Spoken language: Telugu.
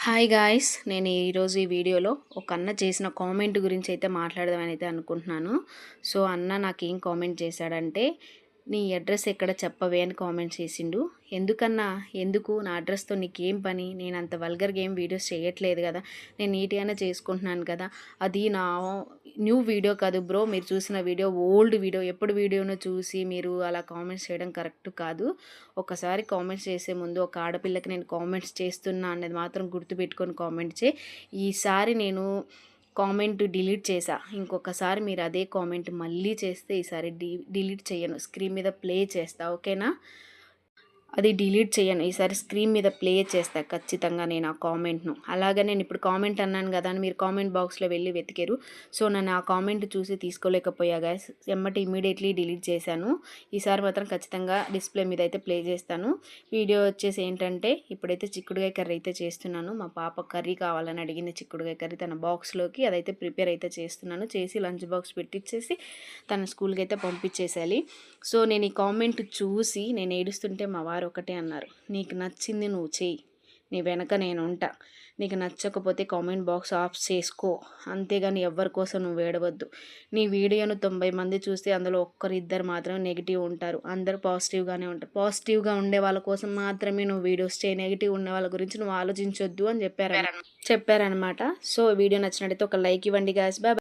హాయ్ గాయ్స్, నేను ఈరోజు ఈ వీడియోలో ఒక అన్న చేసిన కామెంట్ గురించి అయితే మాట్లాడదామని అయితే అనుకుంటున్నాను. సో అన్న నాకేం కామెంట్ చేశాడంటే, నీ అడ్రస్ ఎక్కడ చెప్పవే అని కామెంట్ చేసిండు. ఎందుకన్నా, ఎందుకు నా అడ్రస్తో నీకేం పని? నేను అంత వల్గర్గా ఏం వీడియోస్ చేయట్లేదు కదా, నేను నీట్గానే చేసుకుంటున్నాను కదా. అది నా న్యూ వీడియో కాదు బ్రో, మీరు చూసిన వీడియో ఓల్డ్ వీడియో. ఎప్పుడు వీడియోను చూసి మీరు అలా కామెంట్స్ చేయడం కరెక్ట్ కాదు. ఒకసారి కామెంట్స్ చేసే ముందు ఒక ఆడపిల్లకి నేను కామెంట్స్ చేస్తున్నా అనేది మాత్రం గుర్తుపెట్టుకొని కామెంట్ చేయి. ఈసారి నేను కామెంట్ డిలీట్ చేశా, ఇంకొకసారి మీరు అదే కామెంట్ మళ్ళీ చేస్తే ఈసారి డిలీట్ చేయను, స్క్రీన్ మీద ప్లే చేస్తా, ఓకేనా? అది డిలీట్ చేయను, ఈసారి స్క్రీన్ మీద ప్లే చేస్తా ఖచ్చితంగా నేను ఆ కామెంట్ను. అలాగే నేను ఇప్పుడు కామెంట్ అన్నాను కదా అని మీరు కామెంట్ బాక్స్లో వెళ్ళి వెతికారు. సో నన్ను ఆ కామెంట్ చూసి తీసుకోలేకపోయా గైస్, ఎమ్మటి ఇమీడియట్లీ డిలీట్ చేశాను. ఈసారి మాత్రం ఖచ్చితంగా డిస్ప్లే మీద అయితే ప్లే చేస్తాను. వీడియో వచ్చేసి ఏంటంటే, ఇప్పుడైతే చిక్కుడుగాయ కర్రీ అయితే చేస్తున్నాను. మా పాప కర్రీ కావాలని అడిగింది, చిక్కుడుగాయ కర్రీ తన బాక్స్లోకి. అదైతే ప్రిపేర్ అయితే చేస్తున్నాను. చేసి లంచ్ బాక్స్ పెట్టించేసి తన స్కూల్కి అయితే పంపించేసేయాలి. సో నేను ఈ కామెంట్ చూసి నేను ఏడుస్తుంటే మా వారు ఒకటే అన్నారు, నీకు నచ్చింది నువ్వు చెయ్యి, నీ వెనక నేను ఉంటా, నీకు నచ్చకపోతే కామెంట్ బాక్స్ ఆఫ్ చేసుకో, అంతేగాని ఎవరి కోసం నువ్వు ఏడవద్దు. నీ వీడియోను 90 మంది చూస్తే అందులో ఒక్కరిద్దరు మాత్రమే నెగిటివ్ ఉంటారు, అందరూ పాజిటివ్గానే ఉంటారు. పాజిటివ్గా ఉండే వాళ్ళ కోసం మాత్రమే నువ్వు వీడియోస్ చేయి, నెగిటివ్ ఉండే వాళ్ళ గురించి నువ్వు ఆలోచించొద్దు అని చెప్పారనమాట. సో వీడియో నచ్చినట్టయితే ఒక లైక్ ఇవ్వండి గాయ్స్. బాయ్.